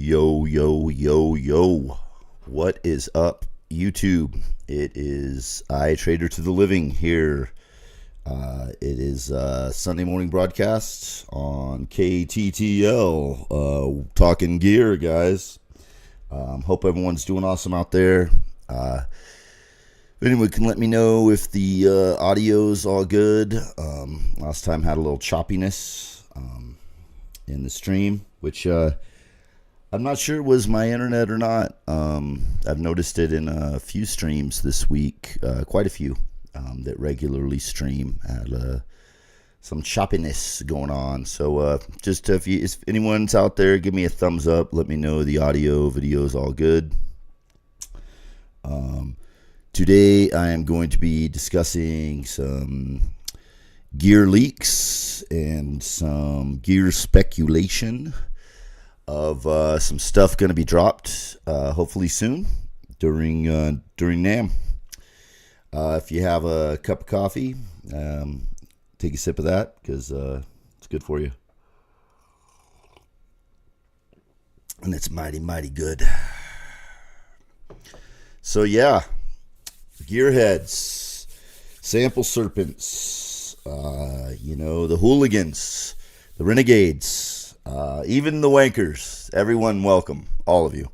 Yo, yo, yo, yo. What is up, YouTube? It is Trader to the Living here. It is Sunday morning broadcast on KTTL. Talking gear, guys. Hope everyone's doing awesome out there. If anyone can let me know if the audio's all good. Last time had a little choppiness in the stream, which I'm not sure it was my internet or not. I've noticed it in a few streams this week, quite a few that regularly stream. Had some choppiness going on. So just if anyone's out there, give me a thumbs up. Let me know the audio, video is all good. Today I am going to be discussing some gear leaks and some gear speculation of some stuff going to be dropped hopefully soon during NAMM. If you have a cup of coffee, take a sip of that because it's good for you. And it's mighty, mighty good. So yeah, gearheads, sample serpents, the hooligans, the renegades, even the wankers, everyone welcome, all of you.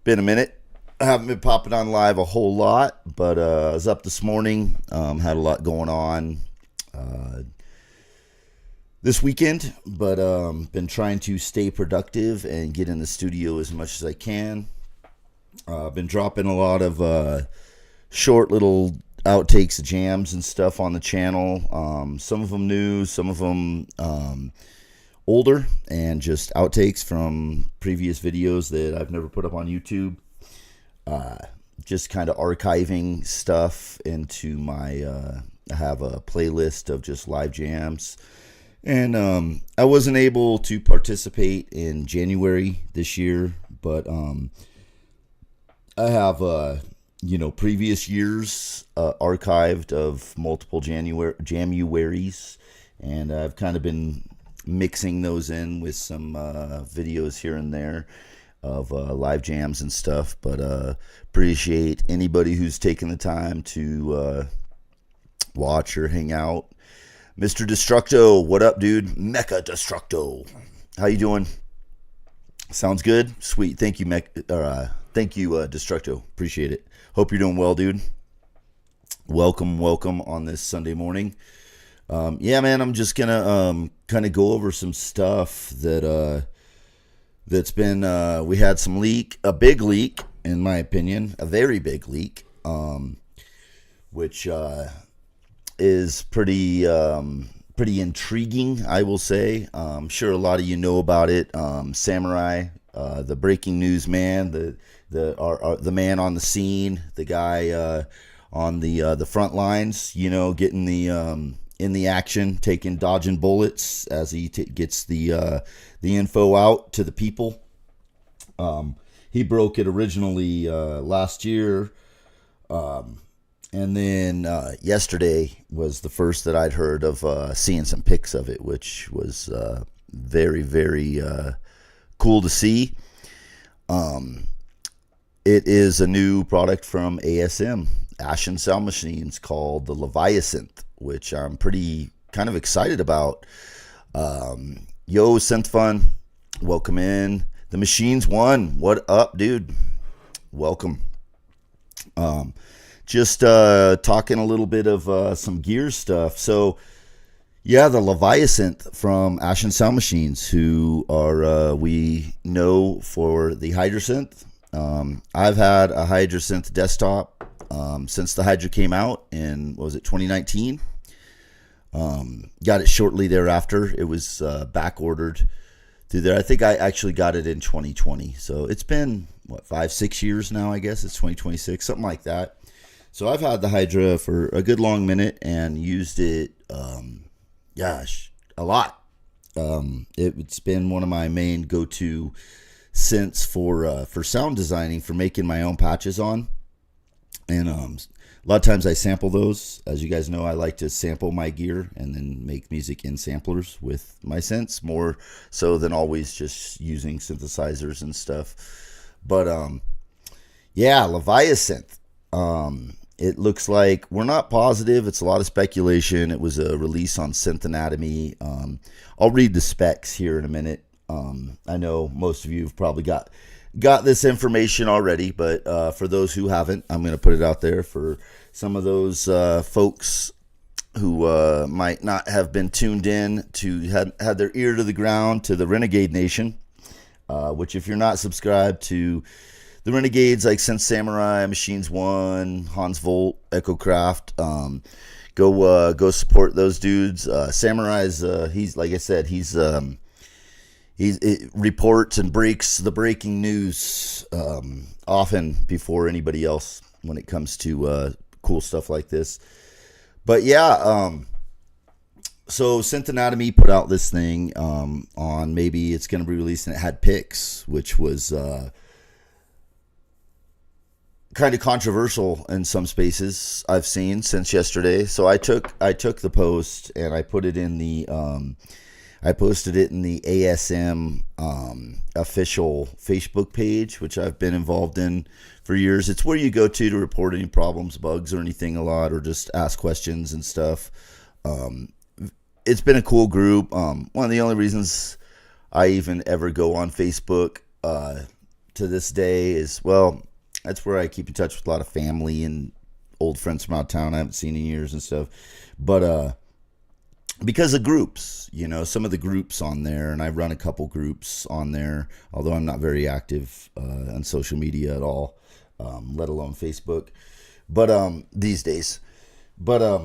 Been a minute. I haven't been popping on live a whole lot, but I was up this morning, had a lot going on this weekend, but been trying to stay productive and get in the studio as much as I can. Been dropping a lot of short little outtakes, jams and stuff on the channel. Some of them new, some of them older, and just outtakes from previous videos that I've never put up on YouTube. Just kind of archiving stuff into my I have a playlist of just live jams. And I wasn't able to participate in January this year, but I have previous years archived of multiple Januaries, and I've kind of been mixing those in with some videos here and there of live jams and stuff. But appreciate anybody who's taken the time to watch or hang out. Mr. Destructo, what up, dude? Mecha Destructo, how you doing? Sounds good. Sweet. Thank you, Thank you, Destructo. Appreciate it. Hope you're doing well, dude. Welcome on this Sunday morning. Yeah, man, I'm just gonna kind of go over some stuff that's been. We had some a big leak, in my opinion, a very big leak, which is pretty intriguing, I will say. I'm sure a lot of you know about it. Samurai, the breaking news man, the man on the scene, the guy on the front lines, getting in the action, dodging bullets as he gets the info out to the people. He broke it originally last year, and then yesterday was the first that I'd heard of seeing some pics of it, which was very, very cool to see. It is a new product from ASM, Ashen Sound Machines, called the Leviathan, which I'm pretty kind of excited about. Yo, Synth Fun, welcome in. The Machines One, what up, dude? Welcome. Just talking a little bit of some gear stuff. So, yeah, the Leviathan from Ashen Sound Machines, who are we know for the Hydrasynth. I've had a Hydrasynth desktop since the Hydra came out in, what was it, 2019? Got it shortly thereafter. It was back ordered through there. I think I actually got it in 2020. So it's been, 5-6 years now, I guess. It's 2026, something like that. So I've had the Hydra for a good long minute and used it, a lot. It's been one of my main go-to synths for sound designing, for making my own patches on. And A lot of times I sample those. As you guys know, I like to sample my gear and then make music in samplers with my synths, more so than always just using synthesizers and stuff. But yeah, Leviasynth. It looks like, we're not positive. It's a lot of speculation. It was a release on Synth Anatomy. I'll read the specs here in a minute. I know most of you have probably got this information already, but for those who haven't, I'm going to put it out there for some of those folks who might not have been tuned in to had their ear to the ground to the Renegade Nation, which if you're not subscribed to the Renegades like Synth Samurai, Machines One, Hans Volt, Echocraft, go support those dudes. Samurai's he's, like I said, it reports and breaks the breaking news often before anybody else when it comes to cool stuff like this. But yeah, so Synth Anatomy put out this thing on, maybe it's going to be released, and it had pics, which was kind of controversial in some spaces I've seen since yesterday. So I took the post and I put it in the I posted it in the ASM official Facebook page, which I've been involved in for years. It's where you go to report any problems, bugs, or anything a lot, or just ask questions and stuff. It's been a cool group. One of the only reasons I even ever go on Facebook to this day is, well, that's where I keep in touch with a lot of family and old friends from out of town I haven't seen in years and stuff. But because of groups, some of the groups on there, and I run a couple groups on there, although I'm not very active on social media at all, let alone Facebook, but these days. But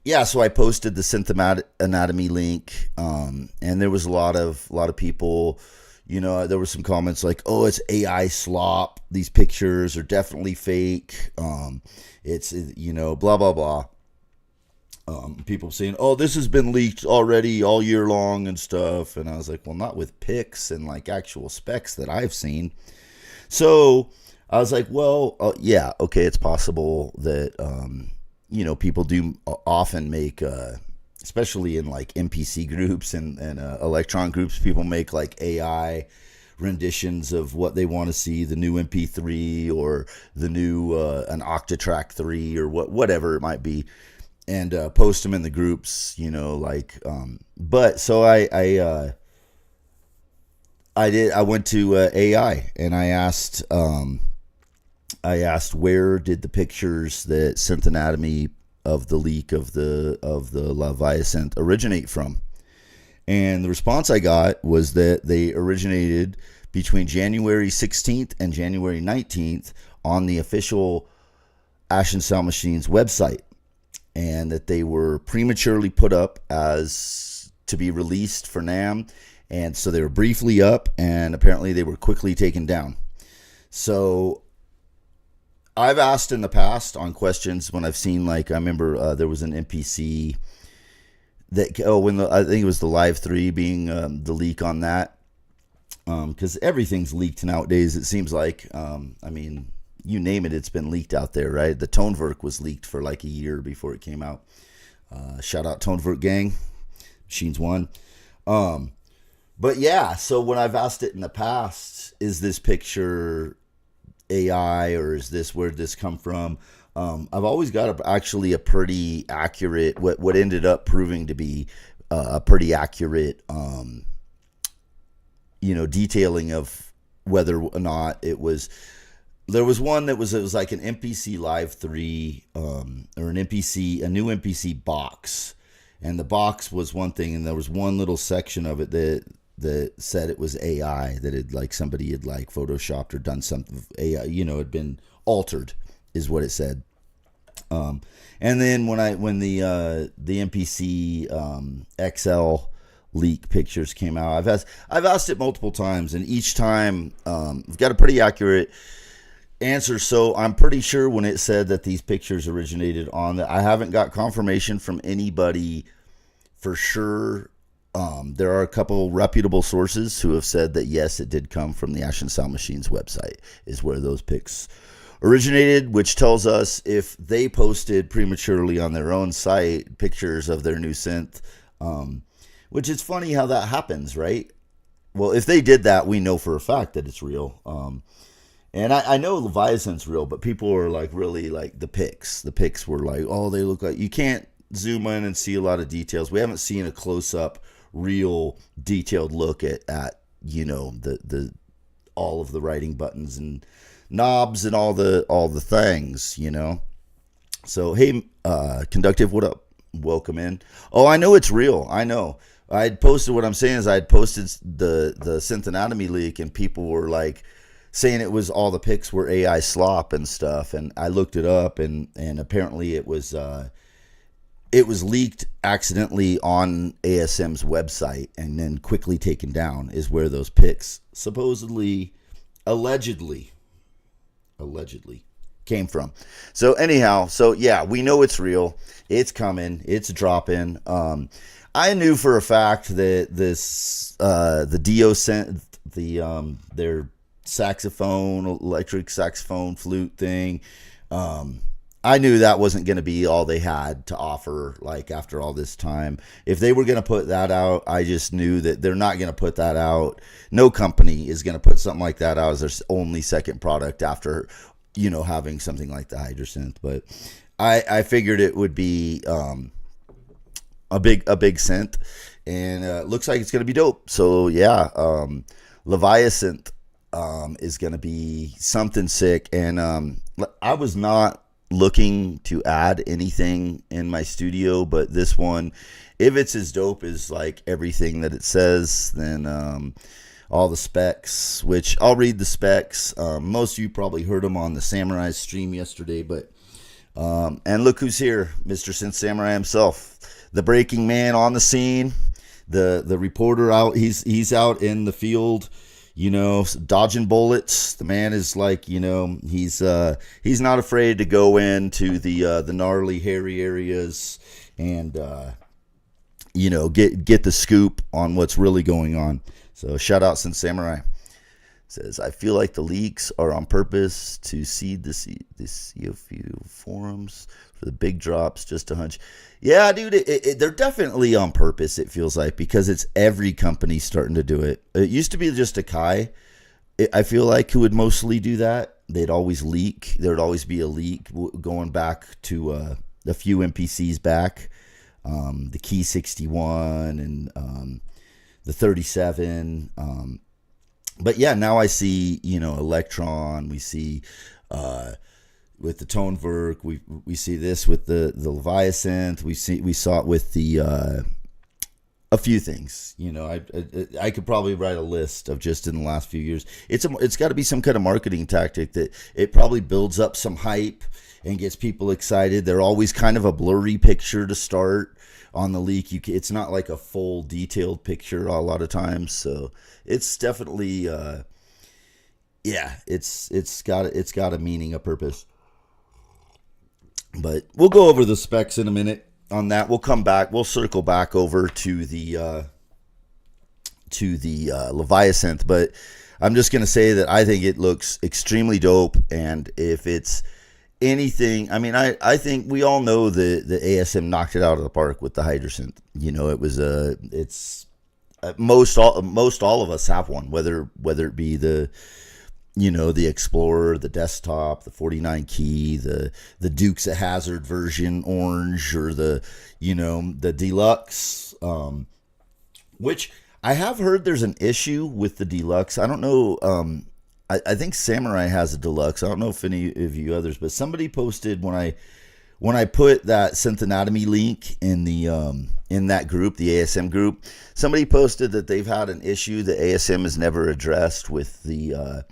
yeah, so I posted the Synth Anatomy link, and there was a lot of people. There were some comments like, "Oh, it's AI slop. These pictures are definitely fake. It's blah blah blah." People saying, "Oh, this has been leaked already all year long and stuff," and I was like, "Well, not with pics and like actual specs that I've seen." So I was like, "Well, yeah, okay, it's possible that people do often make." Especially in like MPC groups and electron groups, people make like AI renditions of what they want to see, the new MP3 or the new an Octatrack 3 or whatever it might be, and post them in the groups, but so I went to AI and I asked where did the pictures that Synth Anatomy of the leak of the Leviasynth originate from, and the response I got was that they originated between January 16th and January 19th on the official Ashen Sound Machines website, and that they were prematurely put up as to be released for NAMM, and so they were briefly up, and apparently they were quickly taken down. So I've asked in the past on questions when I've seen, like, I remember there was an NPC that, I think it was the Live 3 being the leak on that, because everything's leaked nowadays, it seems like. I mean, you name it, it's been leaked out there, right? The Toneverk was leaked for like a year before it came out. Shout out Toneverk gang, Machines One. But yeah, so when I've asked it in the past, is this picture AI or where'd this come from? I've always got actually a pretty accurate, what ended up proving to be a pretty accurate, detailing of whether or not it was. There was one that it was like an MPC Live 3, or a new MPC box, and the box was one thing, and there was one little section of it that said it was AI, that it, like, somebody had like photoshopped or done something AI, had been altered, is what it said. And then when the MPC XL leak pictures came out, I've asked it multiple times, and each time I've got a pretty accurate answer. So I'm pretty sure when it said that these pictures originated on that, I haven't got confirmation from anybody for sure. There are a couple reputable sources who have said that yes, it did come from the Ashen Sound Machines website, is where those pics originated, which tells us if they posted prematurely on their own site pictures of their new synth, which is funny how that happens, right? Well, if they did that, we know for a fact that it's real. And I know Leviathan's real, but people are like really like the pics. The pics were like, oh, they look like, you can't zoom in and see a lot of details. We haven't seen a close up, real detailed look at the all of the writing buttons and knobs and all the things. So hey, Conductive, what up? Welcome in. Oh, I know it's real. I know. I had posted, what I'm saying is I had posted the synth anatomy leak, and people were like saying it was all the pics were AI slop and stuff, and I looked it up, and apparently it was leaked accidentally on ASM's website and then quickly taken down, is where those pics supposedly, allegedly came from. So anyhow, so yeah, we know it's real. It's coming. It's dropping. I knew for a fact that this the Dio sent their saxophone, electric saxophone flute thing. I knew that wasn't going to be all they had to offer, like, after all this time. If they were going to put that out, I just knew that they're not going to put that out. No company is going to put something like that out as their only second product after, having something like the Hydrosynth. But I figured it would be a big synth, and it looks like it's going to be dope. So yeah, Leviathan is going to be something sick. And I was not looking to add anything in my studio, but this one, if it's as dope as like everything that it says, then all the specs, which I'll read the specs. Most of you probably heard them on the Samurai stream yesterday, but and look who's here, Mr. Synth Samurai himself, the breaking man on the scene, the reporter out. He's out in the field, dodging bullets. The man is like, he's not afraid to go into the gnarly, hairy areas and get the scoop on what's really going on. So shout out Synth Samurai. Says, I feel like the leaks are on purpose to seed the CFU forums for the big drops, just a hunch. Yeah, dude, they're definitely on purpose, it feels like, because it's every company starting to do it. It used to be just Akai, I feel like, who would mostly do that. They'd always leak. There would always be a leak going back to a few MPCs back, the Key 61 and the 37. But yeah, now I see, Electron. We see with the Tonewerk. We see this with the Leviathan. We saw it with the a few things. I could probably write a list of just in the last few years. It's got to be some kind of marketing tactic that it probably builds up some hype and gets people excited. They're always kind of a blurry picture to start on the leak. It's not like a full detailed picture a lot of times. So it's definitely it's got a meaning, a purpose. But we'll go over the specs in a minute on that. We'll come back. We'll circle back over to the Leviathan. But I'm just going to say that I think it looks extremely dope. And if it's anything, I mean, I think we all know the ASM knocked it out of the park with the Hydrosynth. It was most all of us have one, whether it be the Explorer, the desktop, the 49 key, the Dukes of Hazzard version orange, or the deluxe, which I have heard there's an issue with the deluxe. I don't know. I think Samurai has a deluxe. I don't know if any of you others, but somebody posted when I put that Synth Anatomy link in the in that group, the ASM group, somebody posted that they've had an issue that ASM has never addressed with the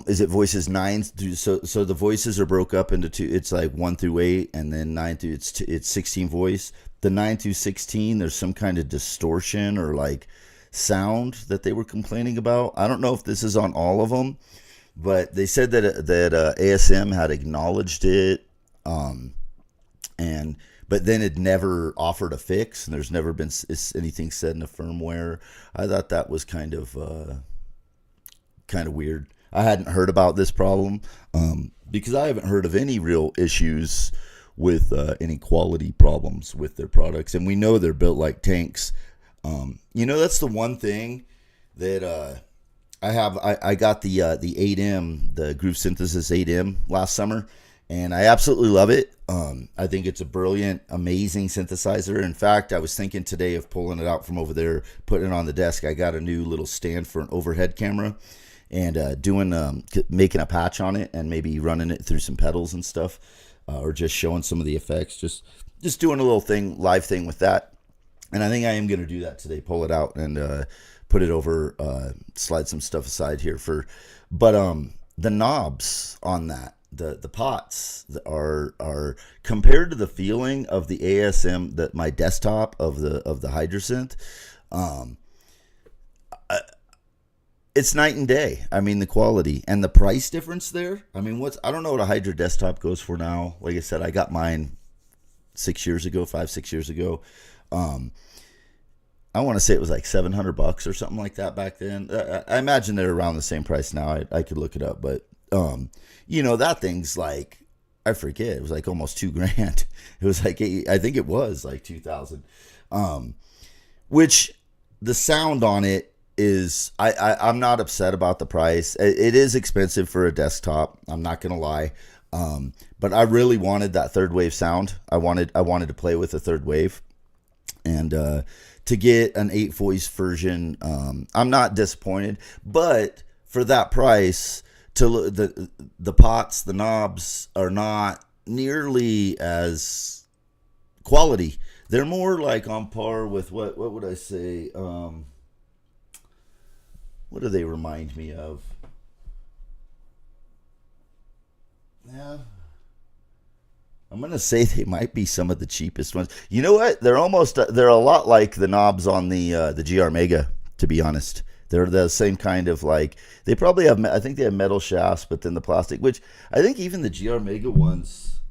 is it voices 9 through, so the voices are broke up into two. It's like 1 through 8, and then 9 through it's 16 voice. The 9 through 16, there's some kind of distortion or like sound that they were complaining about. I don't know if this is on all of them, but they said that ASM had acknowledged it, but then it never offered a fix, and there's never been anything said in the firmware. I thought that was kind of weird. I hadn't heard about this problem because I haven't heard of any real issues with any quality problems with their products. And we know they're built like tanks. That's the one thing that I got the 8M, the Groove Synthesis 8M last summer, and I absolutely love it. I think it's a brilliant, amazing synthesizer. In fact, I was thinking today of pulling it out from over there, putting it on the desk. I got a new little stand for an overhead camera, and making a patch on it and maybe running it through some pedals and stuff, or just showing some of the effects. Just doing a little live thing with that. And I think I am going to do that today. Pull it out and put it over, slide some stuff aside here but the knobs on that, the pots are compared to the feeling of the ASM, that my desktop of the Hydrasynth, it's night and day. I mean, the quality and the price difference there. I mean, I don't know what a Hydra desktop goes for now. Like I said, I got mine 5-6 years ago. I want to say it was like $700 or something like that back then. I imagine they're around the same price now. I could look it up, but that thing's like, I forget. It was like almost $2,000. It was like I think it was like 2,000. Which the sound on it is, I'm not upset about the price. It is expensive for a desktop. I'm not gonna lie. But I really wanted that third wave sound. I wanted to play with a third wave, and to get an 8-voice version, I'm not disappointed. But for that price, the pots, the knobs are not nearly as quality. They're more like on par with what would I say? What do they remind me of? Yeah, I'm gonna say they might be some of the cheapest ones. You know what? They're a lot like the knobs on the GR Mega. To be honest, they're the same kind of, like, they probably have. I think they have metal shafts, but then the plastic. Which I think even the GR Mega ones.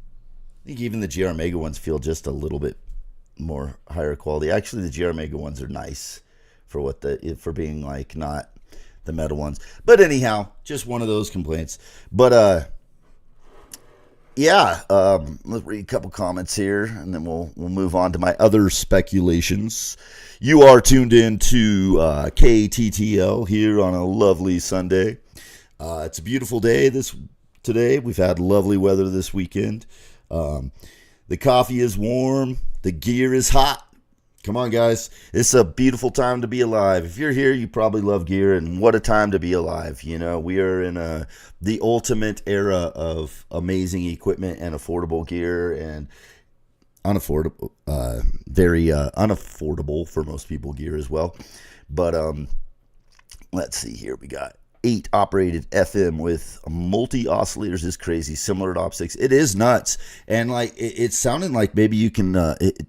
Feel just a little bit more higher quality. Actually, the GR Mega ones are nice for being like not the metal ones. But anyhow, just one of those complaints. But let's read a couple comments here, and then we'll move on to my other speculations. You are tuned in to KTTL here on a lovely Sunday. It's a beautiful day today. We've had lovely weather this weekend. The coffee is warm. The gear is hot. Come on, guys. It's a beautiful time to be alive. If you're here, you probably love gear, and what a time to be alive. We are in the ultimate era of amazing equipment and affordable gear, and very unaffordable for most people gear as well. But let's see here. We got 8 operated FM with multi oscillators is crazy, similar to Op6. It is nuts, and like it's sounding like maybe you can,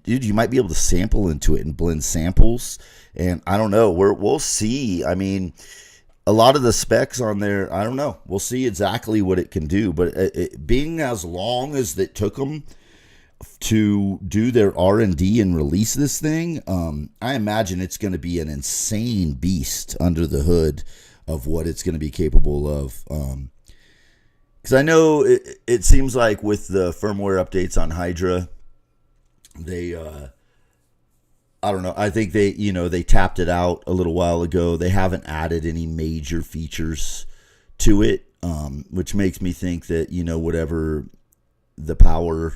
dude, you might be able to sample into it and blend samples. And I don't know, we'll see. I mean, a lot of the specs on there, I don't know. We'll see exactly what it can do. But being as long as it took them to do their R&D and release this thing, I imagine it's going to be an insane beast under the hood of what it's going to be capable of. Because I know it seems like with the firmware updates on Hydra, they, I don't know, I think they tapped it out a little while ago. They haven't added any major features to it, which makes me think that, whatever the power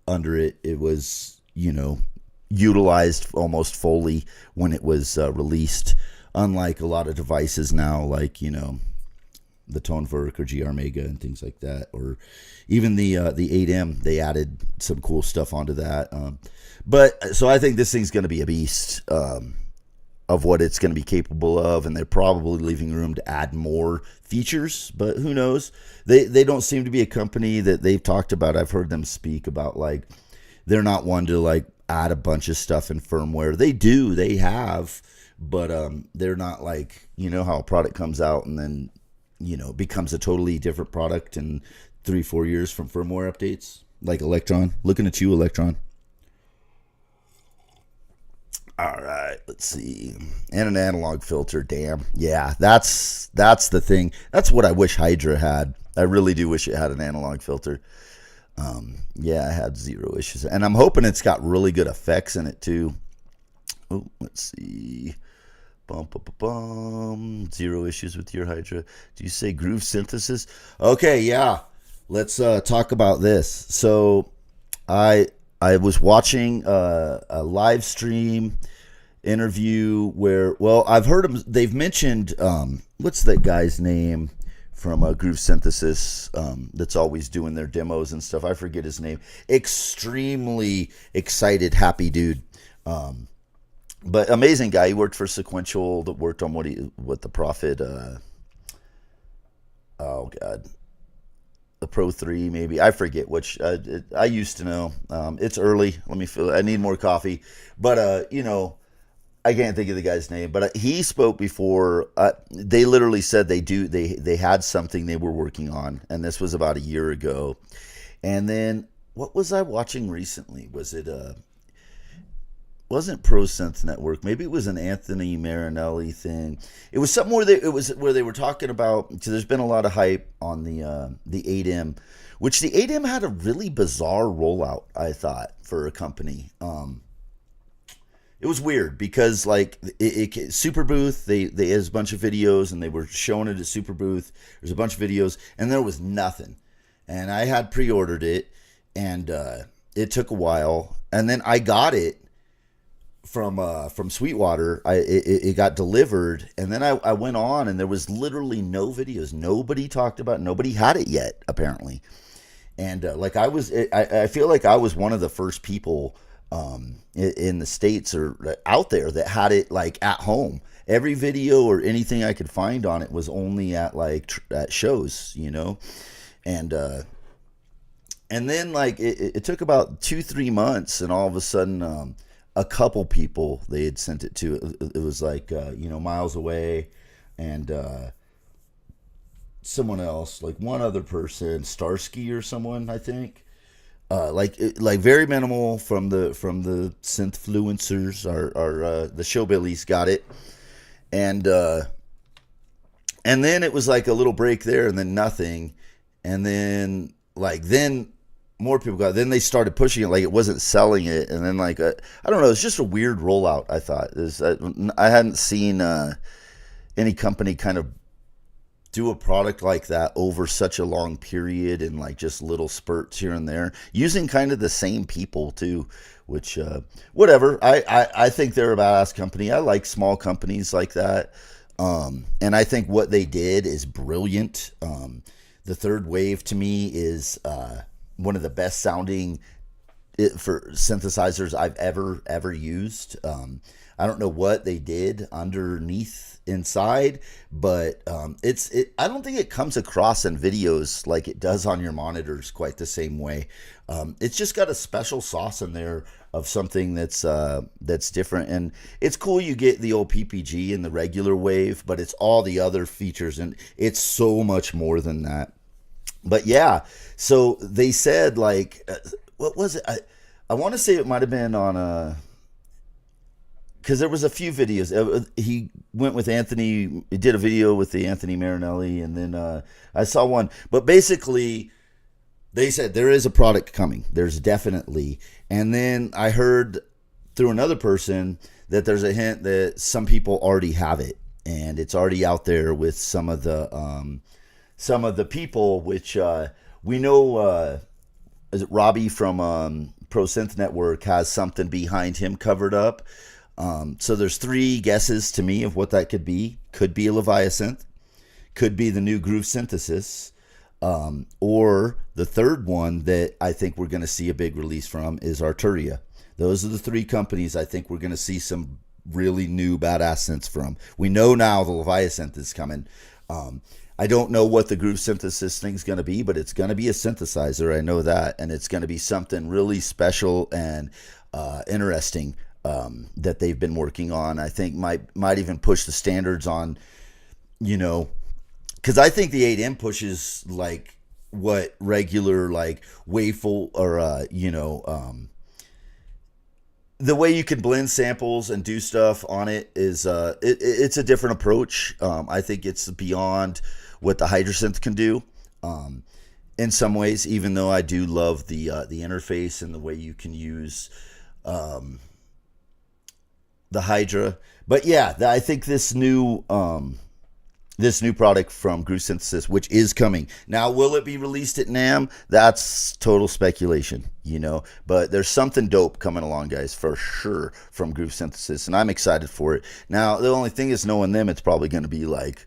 under it was, utilized almost fully when it was released. Unlike a lot of devices now, like, the Tonewerk or GR Mega and things like that, or even the 8M, they added some cool stuff onto that. But so I think this thing's going to be a beast of what it's going to be capable of, and they're probably leaving room to add more features, but who knows? They don't seem to be a company that they've talked about. I've heard them speak about, like, they're not one to like add a bunch of stuff in firmware. They have. But they're not like, how a product comes out and then, becomes a totally different product in 3-4 years from firmware updates. Like Electron. Looking at you, Electron. All right, let's see. And an analog filter. Damn. Yeah, that's the thing. That's what I wish Hydra had. I really do wish it had an analog filter. Yeah, I had zero issues, and I'm hoping it's got really good effects in it too. Oh, let's see. Bum, bum, bum, bum. Zero issues with your Hydra. Do you say groove synthesis? Okay, yeah. Let's talk about this. So, I I was watching a live stream interview where, well, I've heard them. They've mentioned what's that guy's name from Groove Synthesis that's always doing their demos and stuff. I forget his name. Extremely excited, happy dude. But amazing guy. He worked for Sequential. That worked on what the Prophet. Oh God, the Pro 3 maybe. I forget which. I used to know. It's early. Let me feel. I need more coffee. But I can't think of the guy's name. But he spoke before. They literally said they had something they were working on, and this was about a year ago. And then what was I watching recently? Was it wasn't Pro Synth Network. Maybe it was an Anthony Marinelli thing. It was something where they were talking about. So there's been a lot of hype on the 8M, which the 8M had a really bizarre rollout. I thought for a company. It was weird because like Super Booth, they had a bunch of videos and they were showing it at Super Booth. There's a bunch of videos and there was nothing. And I had pre-ordered it and it took a while. And then I got it from Sweetwater. It got delivered, and then I went on, and there was literally no videos. Nobody talked about it. Nobody had it yet, apparently. And I feel like I was one of the first people in the States or out there that had it like at home. Every video or anything I could find on it was only at at shows, and then like it took about 2-3 months, and all of a sudden. A couple people they had sent it to. It was like miles away, and someone else, like one other person, Starsky or someone, I think. Like very minimal from the synthfluencers. Our the showbillies got it, and then it was like a little break there, and then nothing, and then more people got it. Then they started pushing it like it wasn't selling it, and then I don't know, it's just a weird rollout. I thought I hadn't seen any company kind of do a product like that over such a long period and like just little spurts here and there using kind of the same people too, which whatever. I think they're a badass company. I like small companies like that, and I think what they did is brilliant. The Third Wave to me is one of the best sounding for synthesizers I've ever used. I don't know what they did underneath inside, but I don't think it comes across in videos like it does on your monitors quite the same way. It's just got a special sauce in there of something that's different, and it's cool. You get the old PPG and the regular wave, but it's all the other features, and it's so much more than that. But yeah, so they said what was it? I want to say it might have been on because there was a few videos. He went with Anthony. He did a video with the Anthony Marinelli, and then I saw one. But basically, they said there is a product coming. There's definitely, and then I heard through another person that there's a hint that some people already have it, and it's already out there with some of the people, which we know. Is it Robbie from Pro Synth Network has something behind him covered up. So there's 3 guesses to me of what that could be. Could be a Leviasynth, could be the new Groove Synthesis, or the third one that I think we're going to see a big release from is Arturia. Those are the 3 companies I think we're going to see some really new badass synths from. We know now the Leviasynth is coming. I don't know what the Groove Synthesis thing's going to be, but it's going to be a synthesizer. I know that. And it's going to be something really special and interesting that they've been working on. I think might even push the standards on, because I think the 8M pushes like what regular like waveful or, the way you can blend samples and do stuff on it is it's a different approach. I think it's beyond what the Hydrosynth can do. Um, in some ways, even though I do love the interface and the way you can use um, the Hydra. But yeah, I think this new product from Groove Synthesis, which is coming. Now, will it be released at NAMM? That's total speculation, But there's something dope coming along, guys, for sure, from Groove Synthesis, and I'm excited for it. Now, the only thing is, knowing them, it's probably going to be like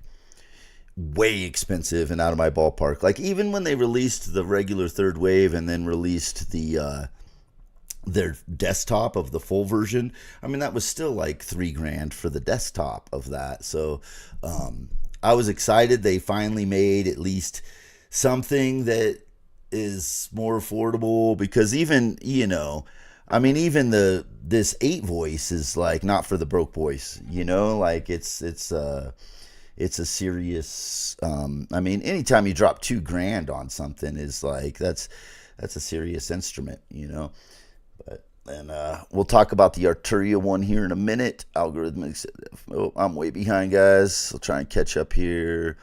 way expensive and out of my ballpark. Like even when they released the regular third wave and then released their desktop of the full version, I mean that was still like $3,000 for the desktop of that. So I was excited they finally made at least something that is more affordable, because even I mean even this 8 voice is like not for the broke boys, like it's a serious I mean anytime you drop $2,000 on something is like that's a serious instrument, but and we'll talk about the Arturia one here in a minute. Algorithmics. Oh, I'm way behind, guys. I'll try and catch up here.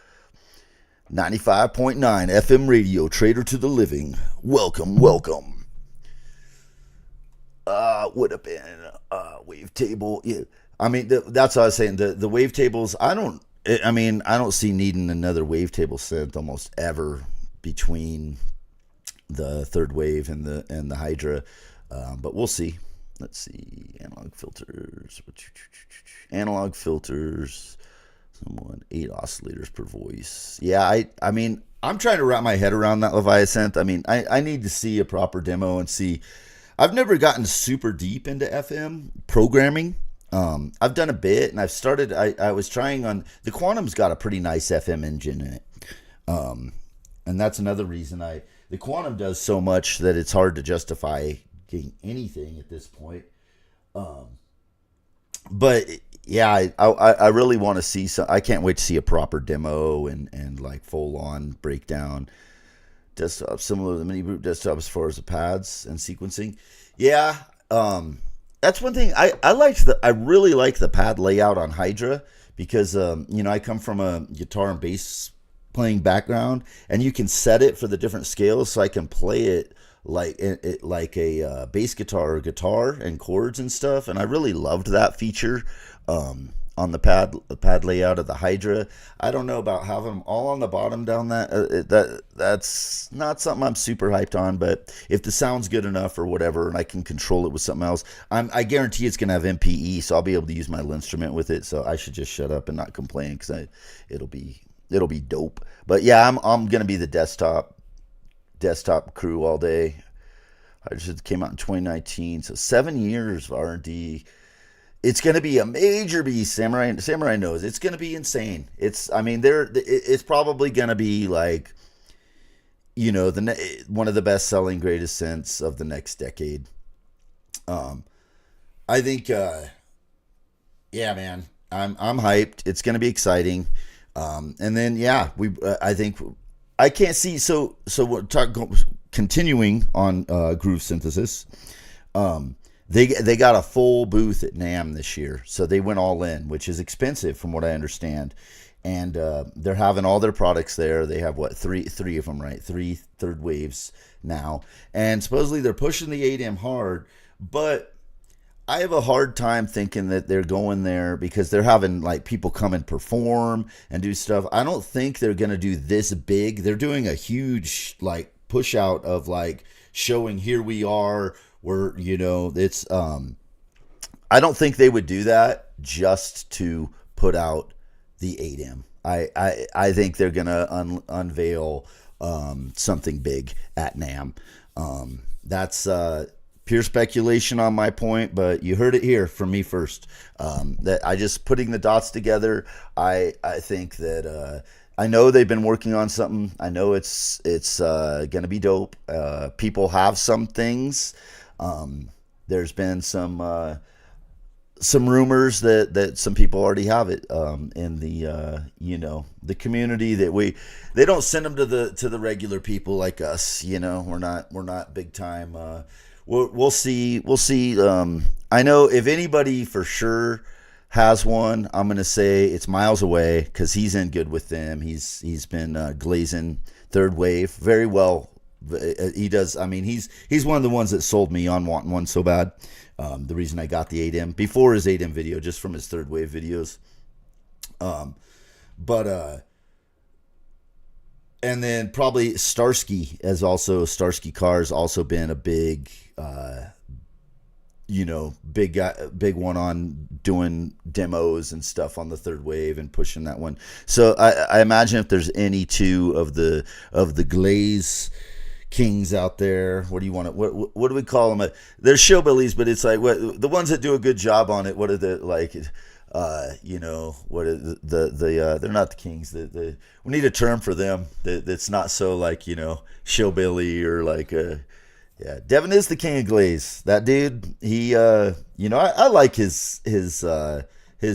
95.9 FM radio, Trader to the Living. Welcome. Would have been wavetable. Yeah, I mean that's what I was saying. The wavetables. I mean I don't see needing another wavetable synth almost ever between the third wave and the Hydra. But we'll see. Let's see. Analog filters. Someone 8 oscillators per voice. Yeah, I mean, I'm trying to wrap my head around that Leviathan. I mean, I need to see a proper demo and see. I've never gotten super deep into FM programming. I've done a bit, and I've started. I was trying on the Quantum's got a pretty nice FM engine in it, and that's another reason the Quantum does so much that it's hard to justify anything at this point. But yeah, I really want to see some. I can't wait to see a proper demo and like full on breakdown desktop, similar to the mini group desktop as far as the pads and sequencing. Yeah, that's one thing I really like the pad layout on Hydra, because I come from a guitar and bass playing background, and you can set it for the different scales, so I can play it like a bass guitar or guitar and chords and stuff. And I really loved that feature on the pad layout of the Hydra. I don't know about having them all on the bottom down that's not something I'm super hyped on, but if the sound's good enough or whatever and I can control it with something else, I guarantee it's gonna have MPE, so I'll be able to use my instrument with it. So I should just shut up and not complain, because it'll be dope. But yeah, I'm gonna be the desktop crew all day. I just came out in 2019, so 7 years of R&D. It's going to be a major beast. Samurai knows it's going to be insane. It's probably going to be like, one of the best selling greatest synths of the next decade. I think, yeah, man, I'm hyped. It's going to be exciting. And then yeah, I think I can't see. So we're continuing on Groove Synthesis. They got a full booth at NAMM this year, so they went all in, which is expensive from what I understand. And they're having all their products there. They have three of them, right? 3 third waves now, and supposedly they're pushing the 8M hard. But I have a hard time thinking that they're going there because they're having like people come and perform and do stuff. I don't think they're gonna do this big. They're doing a huge like push out of like showing here we are. It's I don't think they would do that just to put out the 8M. I think they're gonna unveil something big at NAMM. That's pure speculation on my point, but you heard it here from me first. That I just putting the dots together. I think that I know they've been working on something. I know it's gonna be dope. People have some things. There's been some rumors that some people already have it in the community that they don't send them to the regular people like us. We're not big time. we'll see. We'll see. I know if anybody for sure has one, I'm gonna say it's Miles Away because he's in good with them. He's been glazing third wave very well. He does. I mean, he's one of the ones that sold me on wanting one so bad. The reason I got the 8M before his 8M video, just from his third wave videos. But and then probably Starsky Starsky Cars also been a big big guy, big one on doing demos and stuff on the third wave and pushing that one. So I imagine if there's any two of the glaze kings out there, what do you want to, what do we call them? They're showbillies, but it's like what the ones that do a good job on it. What are the like? What are they're not the kings. We need a term for them that's not so like showbilly or like yeah. Devin is the king of glaze. That dude, he I like his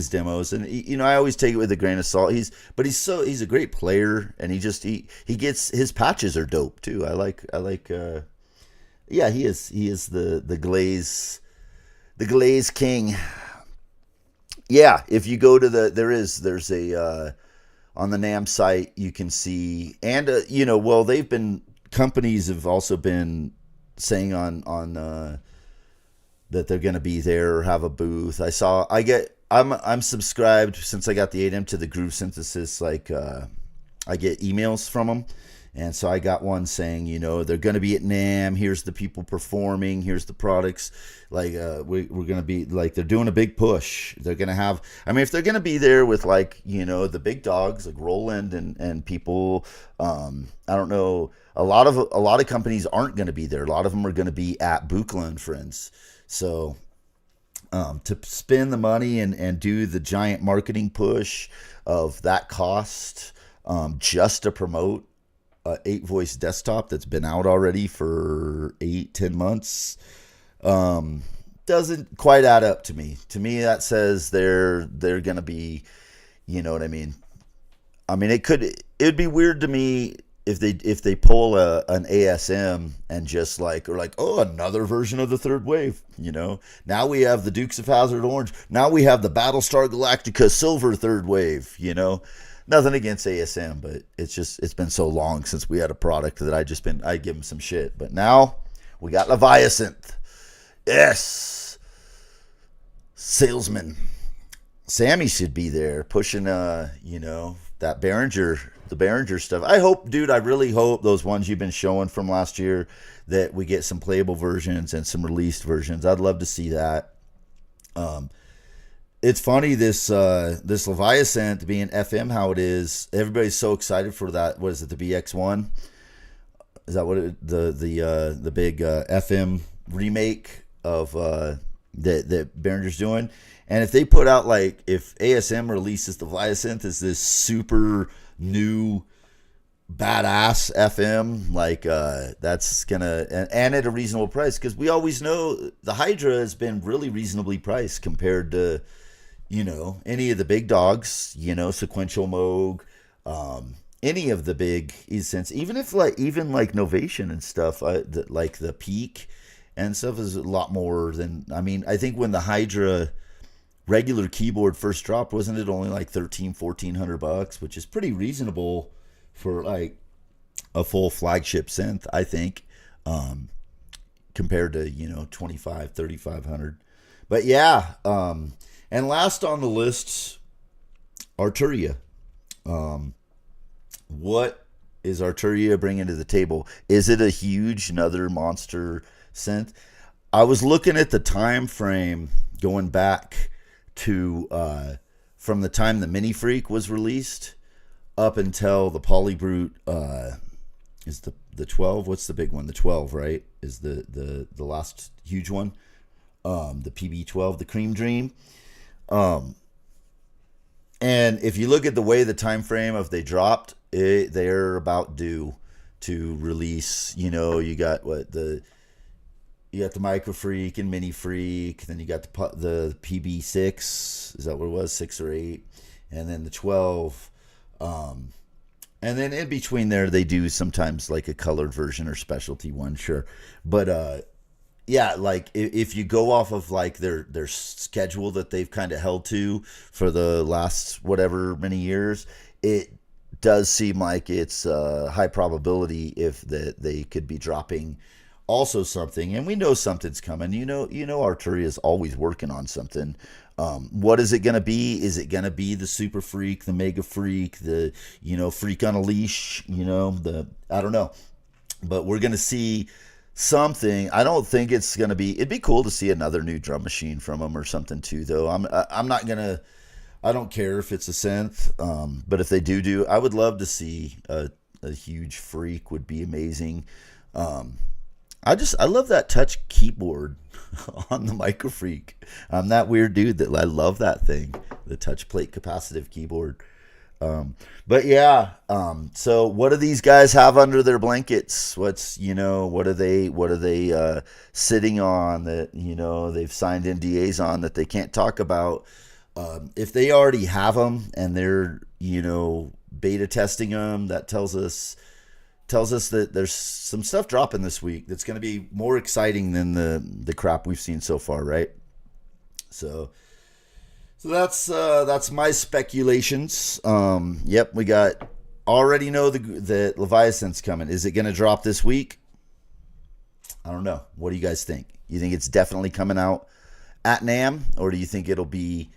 demos, and I always take it with a grain of salt. He's a great player, and he gets his patches are dope too. I like yeah, he is the glaze king. Yeah, if you go to there's a on the NAMM site you can see, and companies have also been saying on that they're going to be there or have a booth. I'm subscribed since I got the 8M to the Groove Synthesis. Like I get emails from them, and so I got one saying they're going to be at NAMM. Here's the people performing. Here's the products. Like we're going to be like they're doing a big push. They're going to have. I mean, if they're going to be there with like the big dogs like Roland and people, I don't know. A lot of companies aren't going to be there. A lot of them are going to be at Buchla and Friends. So to spend the money and do the giant marketing push of that cost just to promote a 8-voice desktop that's been out already for 8-10 month's doesn't quite add up to me. To me, that says they're going to be, you know what I mean? I mean, it'd be weird to me if they pull an ASM and just another version of the third wave, now we have the Dukes of Hazzard Orange, now we have the Battlestar Galactica Silver third wave, nothing against ASM, but it's been so long since we had a product that I give them some shit, but now we got Leviathan. Yes, salesman Sammy should be there pushing that the Behringer stuff. I really hope those ones you've been showing from last year that we get some playable versions and some released versions. I'd love to see that. It's funny this Leviathan being FM how it is. Everybody's so excited for that. What is it? The BX1? Is that what the big FM remake of that Behringer's doing? And if they put out if ASM releases the Leviathan as this super new badass FM, that's gonna and at a reasonable price, because we always know the Hydra has been really reasonably priced compared to any of the big dogs, Sequential Moog, any of the big sense, even Novation and stuff, the Peak and stuff is a lot more than, I think when the Hydra regular keyboard first dropped, wasn't it only like $1,400, which is pretty reasonable for like a full flagship synth, I think, compared to $2,500-$3,500. But yeah, and last on the list, Arturia. What is Arturia bringing to the table? Is it a huge another monster synth? I was looking at the time frame going back to from the time the Mini Freak was released up until the Polybrute is the 12. What's the big one? The 12, right? Is the last huge one. The PB12, the Cream Dream. And if you look at the way the time frame of they dropped, they're about due to release. You got you got the Micro Freak and Mini Freak, then you got the PB6, is that what it was, 6 or 8, and then the 12, and then in between there they do sometimes like a colored version or specialty one, sure, but yeah, like if you go off of like their schedule that they've kind of held to for the last whatever many years, it does seem like it's high probability if that they could be dropping also something, and we know something's coming. Arturia is always working on something. What is it going to be? Is it going to be the Super Freak, the Mega Freak, the Freak on a Leash? The I don't know, but we're going to see something. I don't think it's going to be. It'd be cool to see another new drum machine from them or something too, though. I'm not gonna. I don't care if it's a synth, but if they do, I would love to see a huge Freak. Would be amazing. Um, I love that touch keyboard on the Micro Freak. I'm that weird dude that I love that thing, the touch plate capacitive keyboard. But yeah, so what do these guys have under their blankets? What are they sitting on that, they've signed NDAs on that they can't talk about? If they already have them and they're, beta testing them, that tells us that there's some stuff dropping this week that's going to be more exciting than the crap we've seen so far, right? So that's my speculations. Yep, we got already know the Leviathan's coming. Is it going to drop this week? I don't know. What do you guys think? You think it's definitely coming out at NAMM, or do you think it'll be,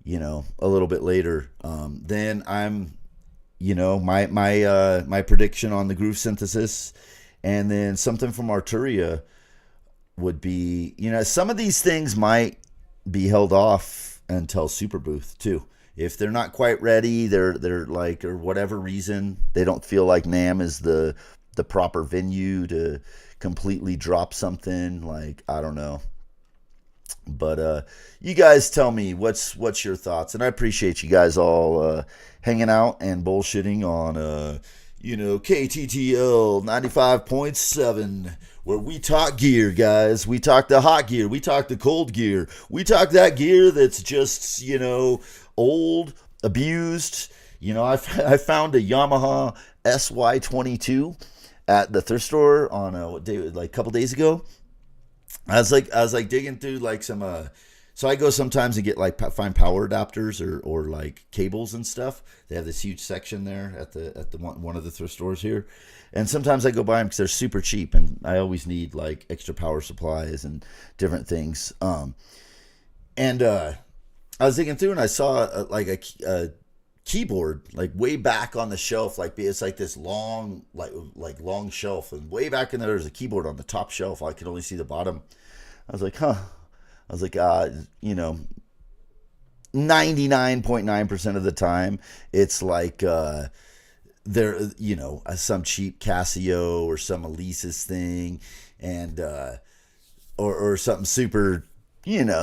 a little bit later? Then I'm, my prediction on the groove synthesis, and then something from Arturia would be, some of these things might be held off until Super Booth too. If they're not quite ready, they're like, or whatever reason, they don't feel like NAMM is the proper venue to completely drop something. Like, I don't know. But you guys tell me what's your thoughts, and I appreciate you guys all hanging out and bullshitting on KTTL 95.7, where we talk gear, guys. We talk the hot gear, we talk the cold gear, we talk that gear that's just old, abused. I found a Yamaha SY22 at the thrift store on what day, like a couple days ago. I was like digging through like some so I go sometimes and get like find power adapters or like cables and stuff. They have this huge section there at the one of the thrift stores here, and sometimes I go buy them because they're super cheap, and I always need like extra power supplies and different things. And I was digging through and I saw a keyboard like way back on the shelf, like it's like this long like long shelf, and way back in there's a keyboard on the top shelf. I could only see the bottom. I was like, huh. I was like, 99.9% of the time it's like there some cheap Casio or some Alesis thing, and or something super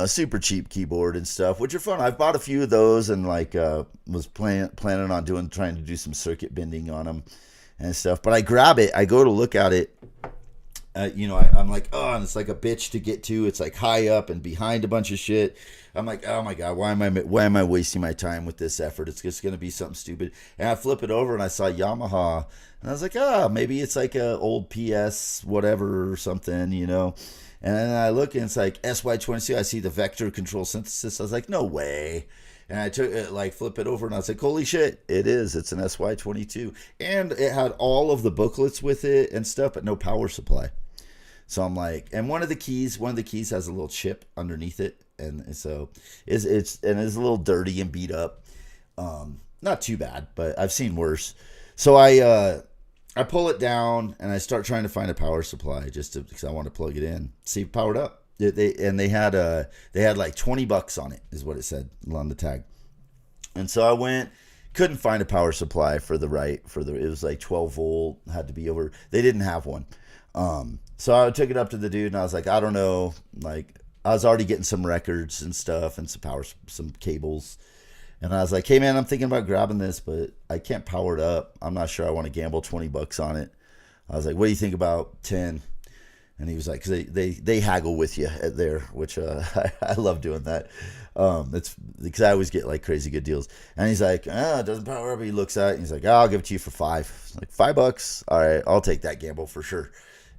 super cheap keyboard and stuff, which are fun. I've bought a few of those and like was planning on trying to do some circuit bending on them and stuff. But I grab it, I go to look at it, I'm like, oh, and it's like a bitch to get to. It's like high up and behind a bunch of shit. I'm like, oh my god, why am I wasting my time with this effort? It's just gonna be something stupid. And I flip it over and I saw Yamaha, and I was like, maybe it's like a old PS whatever or something, And then I look and it's like SY22. I see the vector control synthesis. I was like, no way. And I took it, like, flip it over, and I was like, holy shit, it is. It's an SY22. And it had all of the booklets with it and stuff, but no power supply. So I'm like, and one of the keys has a little chip underneath it. And so it's a little dirty and beat up. Not too bad, but I've seen worse. So I pull it down and I start trying to find a power supply because I want to plug it in, see if it powered up. They had like $20 on it, is what it said on the tag. And so I went, couldn't find a power supply it was like 12 volt, had to be over. They didn't have one. So I took it up to the dude and I was like, I don't know, like I was already getting some records and stuff and some cables. And I was like, hey man, I'm thinking about grabbing this, but I can't power it up. I'm not sure I want to gamble $20 on it. I was like, what do you think about 10? And he was like, cause they haggle with you there, which I love doing that. It's because I always get like crazy good deals. And he's like, it doesn't power up. He looks at it and he's like, I'll give it to you for $5. Like $5. All right, I'll take that gamble for sure.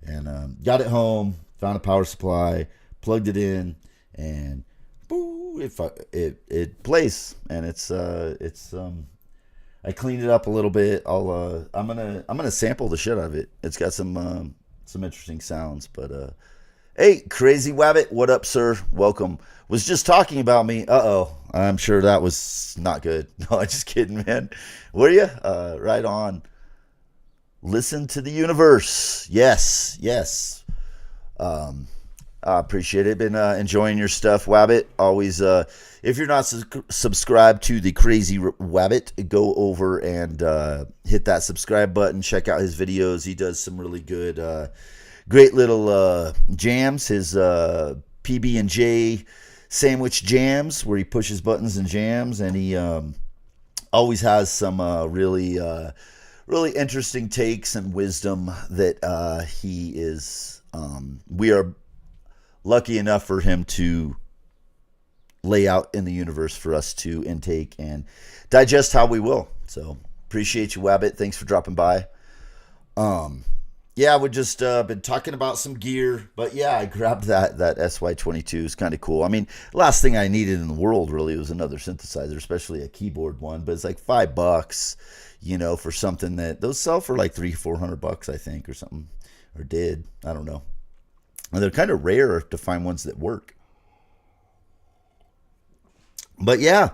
And got it home, found a power supply, plugged it in, and boo, it plays. And it's I cleaned it up a little bit. I'm gonna sample the shit out of it. It's got some interesting sounds. But hey, Crazy Wabbit, what up, sir? Welcome. Was just talking about me. I'm sure that was not good. No, I'm just kidding, man. Were you? Right on. Listen to the universe. Yes. I appreciate it. Been enjoying your stuff, Wabbit. Always, if you're not subscribed to the Crazy Wabbit, go over and hit that subscribe button. Check out his videos. He does some really good, great little jams. His PB&J sandwich jams, where he pushes buttons and jams, and he always has some really interesting takes and wisdom that he is. We are lucky enough for him to lay out in the universe for us to intake and digest how we will. So appreciate you, Wabbit. Thanks for dropping by. Yeah, we just been talking about some gear, but yeah, I grabbed that SY22. It's kind of cool. I mean, last thing I needed in the world really was another synthesizer, especially a keyboard one, but it's like $5, for something that those sell for like $300-400, I think, or something, or did. I don't know. And they're kind of rare to find ones that work. But yeah,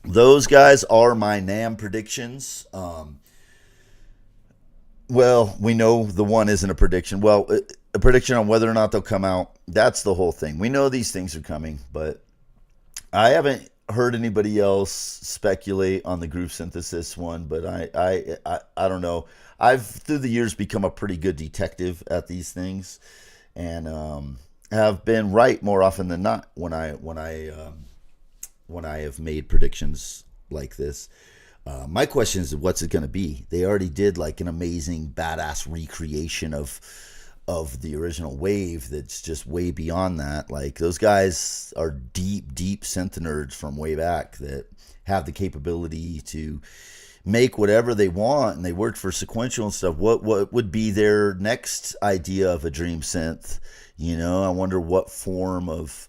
those guys are my NAMM predictions. Well, we know the one isn't a prediction. Well, a prediction on whether or not they'll come out. That's the whole thing. We know these things are coming, but I haven't heard anybody else speculate on the groove synthesis one. But I don't know. I've through the years become a pretty good detective at these things, and have been right more often than not when I have made predictions like this. My question is, what's it going to be? They already did like an amazing, badass recreation of the original wave that's just way beyond that. Like, those guys are deep synth nerds from way back that have the capability to make whatever they want, and they worked for Sequential and stuff. What would be their next idea of a dream synth? I wonder what form of,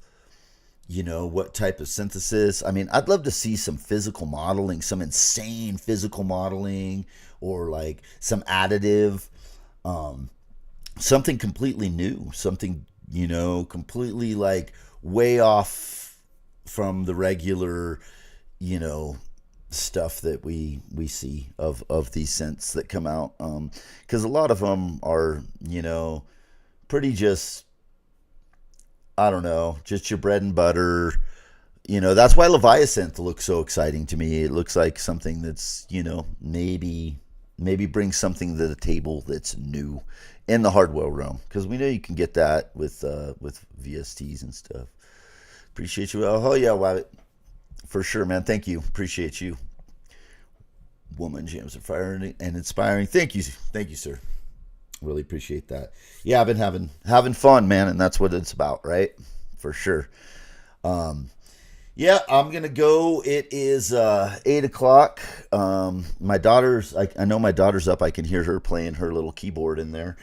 what type of synthesis. I mean, I'd love to see some physical modeling, some insane physical modeling, or like some additive, something completely new, something, completely like way off from the regular, stuff that we see of these synths that come out. Because a lot of them are, pretty just, I don't know, just your bread and butter. That's why Leviathan looks so exciting to me. It looks like something that's, maybe brings something to the table that's new in the hardware realm. Because we know you can get that with VSTs and stuff. Appreciate you. Oh yeah, Wabbit. For sure, man. Thank you. Appreciate you. Woman jams are fire and inspiring. Thank you, sir. Really appreciate that. Yeah, I've been having fun, man, and that's what it's about, right? For sure. Yeah, I'm gonna go. It is 8:00. My daughter's. I know my daughter's up. I can hear her playing her little keyboard in there.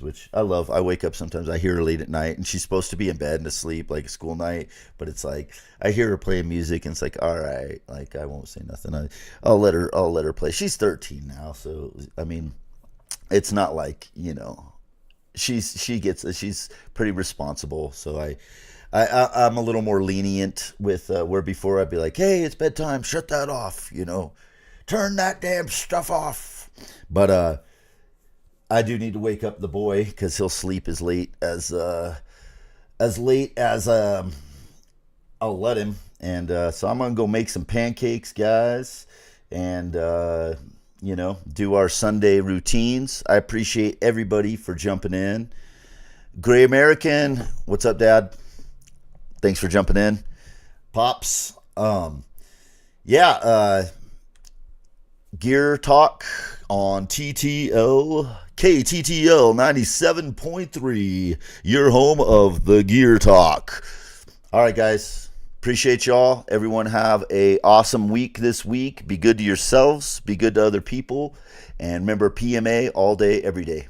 Which I love. I wake up sometimes. I hear her late at night, and she's supposed to be in bed and asleep, like a school night. But it's like I hear her playing music, and it's like, all right, like I won't say nothing. I'll let her play. She's 13 now, so I mean, it's not like she's pretty responsible. So I'm a little more lenient with where before I'd be like, hey, it's bedtime, shut that off, turn that damn stuff off. But I do need to wake up the boy because he'll sleep as late as I'll let him. And so I'm gonna go make some pancakes, guys, and do our Sunday routines. I appreciate everybody for jumping in. Gray American, what's up, Dad? Thanks for jumping in. Pops. Gear Talk on KTTL 97.3, your home of the Gear Talk. All right, guys. Appreciate y'all. Everyone have a awesome week this week. Be good to yourselves. Be good to other people. And remember, PMA all day, every day.